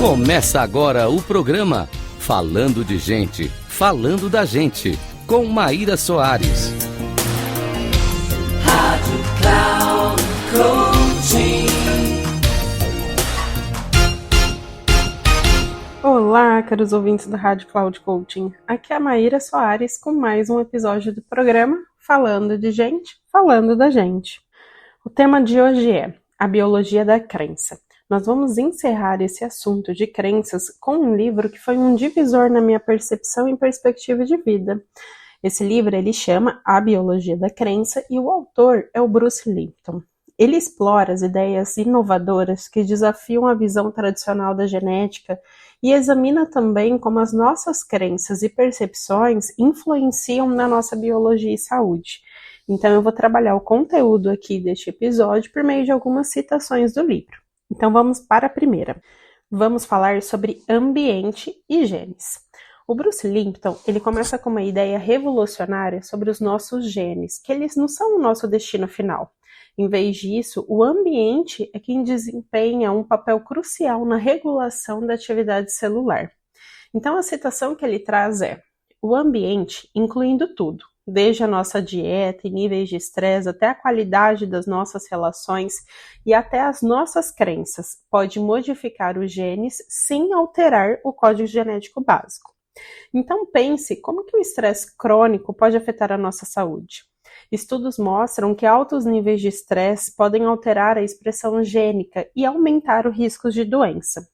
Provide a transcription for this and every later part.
Começa agora o programa Falando de Gente, Falando da Gente, com Maíra Soares. Rádio Cloud Coaching. Olá, caros ouvintes da Rádio Cloud Coaching. Aqui é a Maíra Soares com mais um episódio do programa Falando de Gente, Falando da Gente. O tema de hoje é a biologia da crença. Nós vamos encerrar esse assunto de crenças com um livro que foi um divisor na minha percepção e perspectiva de vida. Esse livro ele chama A Biologia da Crença e o autor é o Bruce Lipton. Ele explora as ideias inovadoras que desafiam a visão tradicional da genética e examina também como as nossas crenças e percepções influenciam na nossa biologia e saúde. Então eu vou trabalhar o conteúdo aqui deste episódio por meio de algumas citações do livro. Então vamos para a primeira. Vamos falar sobre ambiente e genes. O Bruce Lipton, ele começa com uma ideia revolucionária sobre os nossos genes, que eles não são o nosso destino final. Em vez disso, o ambiente é quem desempenha um papel crucial na regulação da atividade celular. Então a citação que ele traz é: o ambiente, incluindo tudo, desde a nossa dieta e níveis de estresse até a qualidade das nossas relações e até as nossas crenças, pode modificar os genes sem alterar o código genético básico. Então pense como que o estresse crônico pode afetar a nossa saúde. Estudos mostram que altos níveis de estresse podem alterar a expressão gênica e aumentar o risco de doença.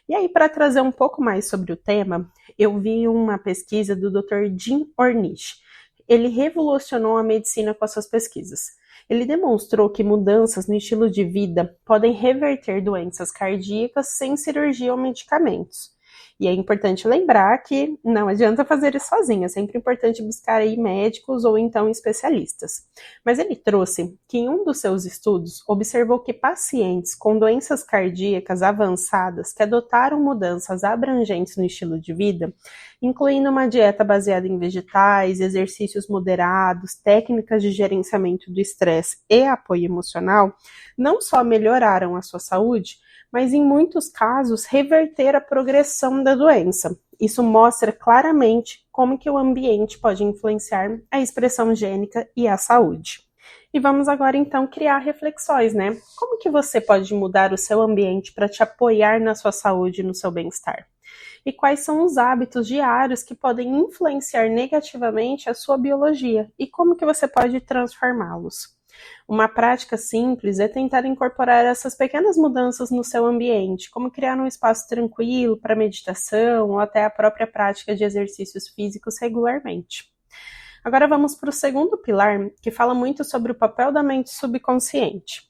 E aí, para trazer um pouco mais sobre o tema, eu vi uma pesquisa do Dr. Jim Ornish. Ele revolucionou a medicina com as suas pesquisas. Ele demonstrou que mudanças no estilo de vida podem reverter doenças cardíacas sem cirurgia ou medicamentos. E é importante lembrar que não adianta fazer isso sozinho, é sempre importante buscar aí médicos ou então especialistas. Mas ele trouxe que em um dos seus estudos observou que pacientes com doenças cardíacas avançadas que adotaram mudanças abrangentes no estilo de vida, incluindo uma dieta baseada em vegetais, exercícios moderados, técnicas de gerenciamento do estresse e apoio emocional, não só melhoraram a sua saúde, mas em muitos casos reverter a progressão da doença. Isso mostra claramente como que o ambiente pode influenciar a expressão gênica e a saúde. E vamos agora então criar reflexões, né? Como que você pode mudar o seu ambiente para te apoiar na sua saúde e no seu bem-estar? E quais são os hábitos diários que podem influenciar negativamente a sua biologia e como que você pode transformá-los? Uma prática simples é tentar incorporar essas pequenas mudanças no seu ambiente, como criar um espaço tranquilo para meditação ou até a própria prática de exercícios físicos regularmente. Agora vamos para o segundo pilar, que fala muito sobre o papel da mente subconsciente.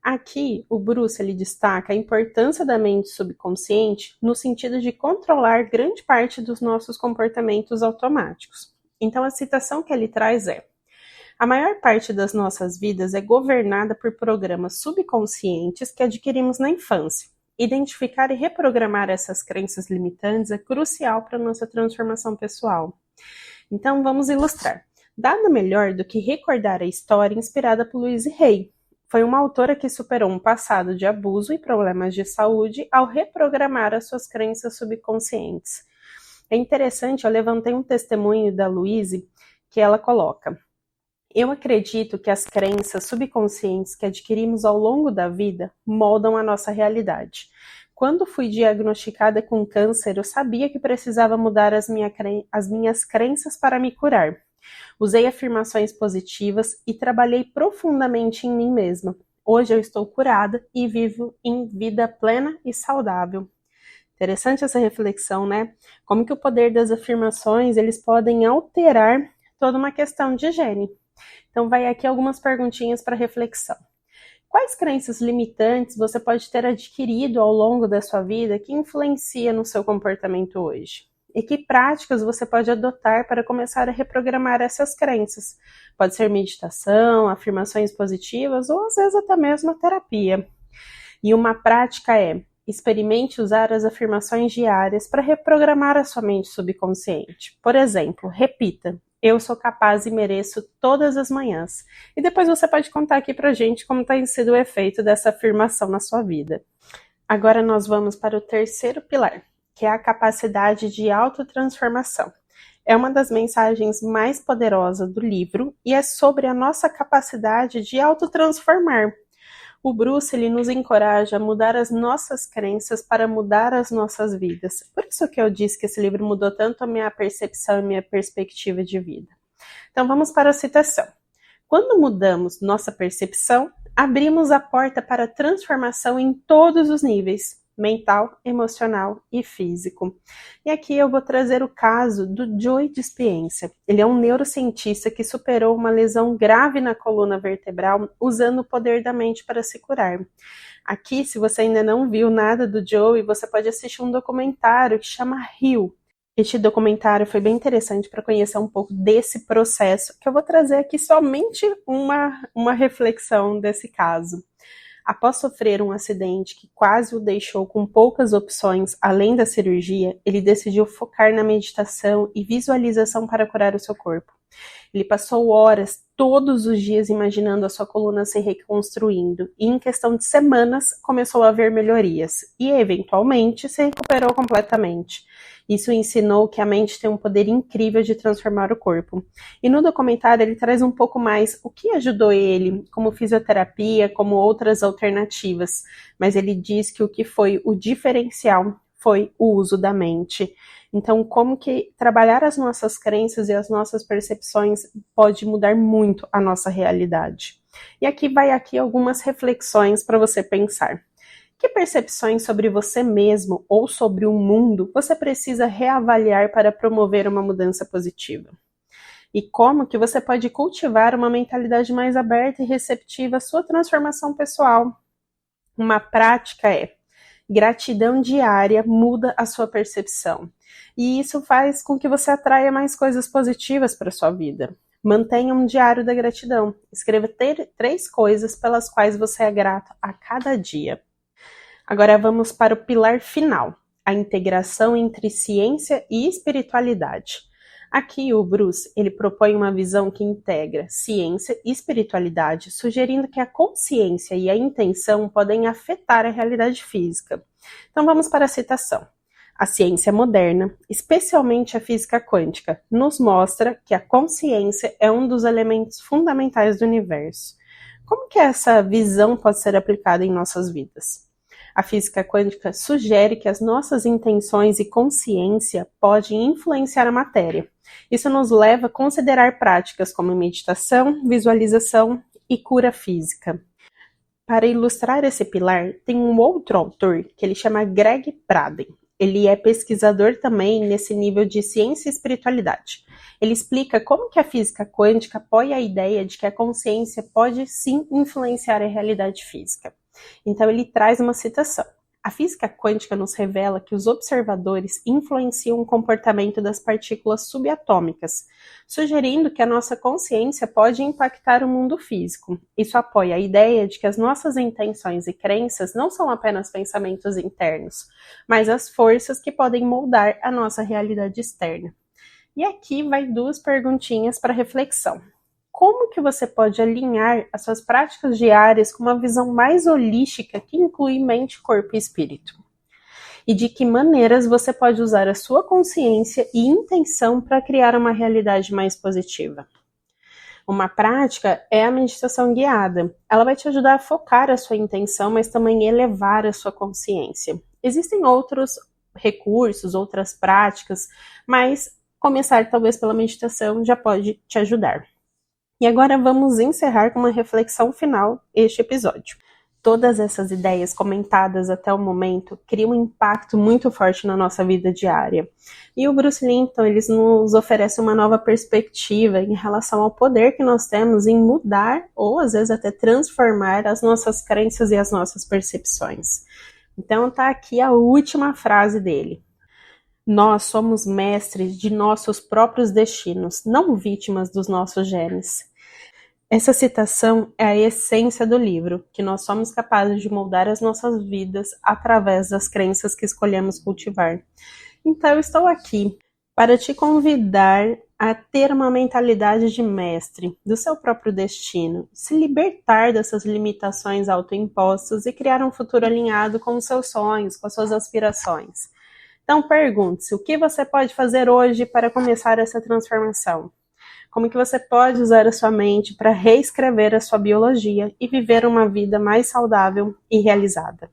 Aqui, o Bruce ele destaca a importância da mente subconsciente no sentido de controlar grande parte dos nossos comportamentos automáticos. Então a citação que ele traz é: a maior parte das nossas vidas é governada por programas subconscientes que adquirimos na infância. Identificar e reprogramar essas crenças limitantes é crucial para a nossa transformação pessoal. Então, vamos ilustrar. Nada melhor do que recordar a história inspirada por Louise Hay. Foi uma autora que superou um passado de abuso e problemas de saúde ao reprogramar as suas crenças subconscientes. É interessante, eu levantei um testemunho da Louise que ela coloca: eu acredito que as crenças subconscientes que adquirimos ao longo da vida moldam a nossa realidade. Quando fui diagnosticada com câncer, eu sabia que precisava mudar as minhas crenças para me curar. Usei afirmações positivas e trabalhei profundamente em mim mesma. Hoje eu estou curada e vivo em vida plena e saudável. Interessante essa reflexão, né? Como que o poder das afirmações, eles podem alterar toda uma questão de gene. Então vai aqui algumas perguntinhas para reflexão. Quais crenças limitantes você pode ter adquirido ao longo da sua vida que influencia no seu comportamento hoje? E que práticas você pode adotar para começar a reprogramar essas crenças? Pode ser meditação, afirmações positivas ou às vezes até mesmo a terapia. E uma prática é: experimente usar as afirmações diárias para reprogramar a sua mente subconsciente. Por exemplo, repita: eu sou capaz e mereço todas as manhãs. E depois você pode contar aqui pra gente como tem sido o efeito dessa afirmação na sua vida. Agora nós vamos para o terceiro pilar, que é a capacidade de autotransformação. É uma das mensagens mais poderosas do livro e é sobre a nossa capacidade de autotransformar. O Bruce, ele nos encoraja a mudar as nossas crenças para mudar as nossas vidas. Por isso que eu disse que esse livro mudou tanto a minha percepção e minha perspectiva de vida. Então vamos para a citação. Quando mudamos nossa percepção, abrimos a porta para a transformação em todos os níveis, mental, emocional e físico. E aqui eu vou trazer o caso do Joe Dispenza. Ele é um neurocientista que superou uma lesão grave na coluna vertebral usando o poder da mente para se curar. Aqui, se você ainda não viu nada do Joe, você pode assistir um documentário que chama Heal. Este documentário foi bem interessante para conhecer um pouco desse processo, que eu vou trazer aqui somente uma reflexão desse caso. Após sofrer um acidente que quase o deixou com poucas opções além da cirurgia, ele decidiu focar na meditação e visualização para curar o seu corpo. Ele passou horas todos os dias imaginando a sua coluna se reconstruindo e em questão de semanas começou a ver melhorias e eventualmente se recuperou completamente. Isso ensinou que a mente tem um poder incrível de transformar o corpo. E no documentário ele traz um pouco mais o que ajudou ele, como fisioterapia, como outras alternativas. Mas ele diz que o que foi o diferencial foi o uso da mente. Então, como que trabalhar as nossas crenças e as nossas percepções pode mudar muito a nossa realidade. E aqui vai algumas reflexões para você pensar. Que percepções sobre você mesmo ou sobre o mundo você precisa reavaliar para promover uma mudança positiva? E como que você pode cultivar uma mentalidade mais aberta e receptiva à sua transformação pessoal? Uma prática é: gratidão diária muda a sua percepção. E isso faz com que você atraia mais coisas positivas para a sua vida. Mantenha um diário da gratidão. Escreva 3 coisas pelas quais você é grato a cada dia. Agora vamos para o pilar final, a integração entre ciência e espiritualidade. Aqui o Bruce, ele propõe uma visão que integra ciência e espiritualidade, sugerindo que a consciência e a intenção podem afetar a realidade física. Então vamos para a citação. A ciência moderna, especialmente a física quântica, nos mostra que a consciência é um dos elementos fundamentais do universo. Como que essa visão pode ser aplicada em nossas vidas? A física quântica sugere que as nossas intenções e consciência podem influenciar a matéria. Isso nos leva a considerar práticas como meditação, visualização e cura física. Para ilustrar esse pilar, tem um outro autor que ele chama Greg Braden. Ele é pesquisador também nesse nível de ciência e espiritualidade. Ele explica como que a física quântica apoia a ideia de que a consciência pode sim influenciar a realidade física. Então ele traz uma citação. A física quântica nos revela que os observadores influenciam o comportamento das partículas subatômicas, sugerindo que a nossa consciência pode impactar o mundo físico. Isso apoia a ideia de que as nossas intenções e crenças não são apenas pensamentos internos, mas as forças que podem moldar a nossa realidade externa. E aqui vai 2 perguntinhas para reflexão. Como que você pode alinhar as suas práticas diárias com uma visão mais holística que inclui mente, corpo e espírito? E de que maneiras você pode usar a sua consciência e intenção para criar uma realidade mais positiva? Uma prática é a meditação guiada. Ela vai te ajudar a focar a sua intenção, mas também elevar a sua consciência. Existem outros recursos, outras práticas, mas começar talvez pela meditação já pode te ajudar. E agora vamos encerrar com uma reflexão final este episódio. Todas essas ideias comentadas até o momento criam um impacto muito forte na nossa vida diária. E o Bruce Lipton, ele nos oferece uma nova perspectiva em relação ao poder que nós temos em mudar ou às vezes até transformar as nossas crenças e as nossas percepções. Então tá aqui a última frase dele. Nós somos mestres de nossos próprios destinos, não vítimas dos nossos genes. Essa citação é a essência do livro, que nós somos capazes de moldar as nossas vidas através das crenças que escolhemos cultivar. Então eu estou aqui para te convidar a ter uma mentalidade de mestre do seu próprio destino, se libertar dessas limitações autoimpostas e criar um futuro alinhado com os seus sonhos, com as suas aspirações. Então pergunte-se, o que você pode fazer hoje para começar essa transformação? Como que você pode usar a sua mente para reescrever a sua biologia e viver uma vida mais saudável e realizada?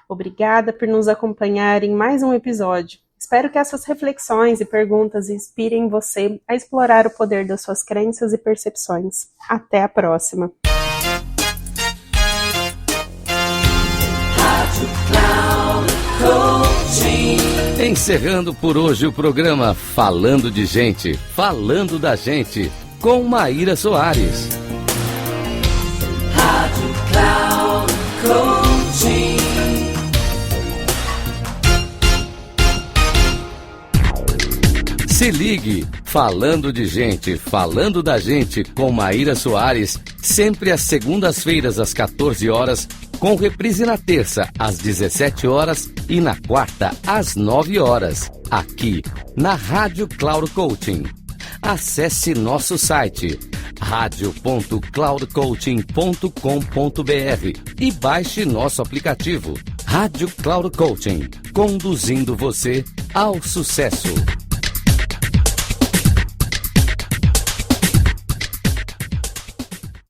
Obrigada por nos acompanhar em mais um episódio. Espero que essas reflexões e perguntas inspirem você a explorar o poder das suas crenças e percepções. Até a próxima! Encerrando por hoje o programa Falando de Gente, Falando da Gente, com Maíra Soares. Rádio Cloud Coaching. Se ligue, Falando de Gente, Falando da Gente, com Maíra Soares, sempre às segundas-feiras às 14 horas, com reprise na terça às 17 horas e na quarta às 9 horas, aqui na Rádio Cloud Coaching. Acesse nosso site radio.cloudcoaching.com.br e baixe nosso aplicativo Rádio Cloud Coaching, conduzindo você ao sucesso.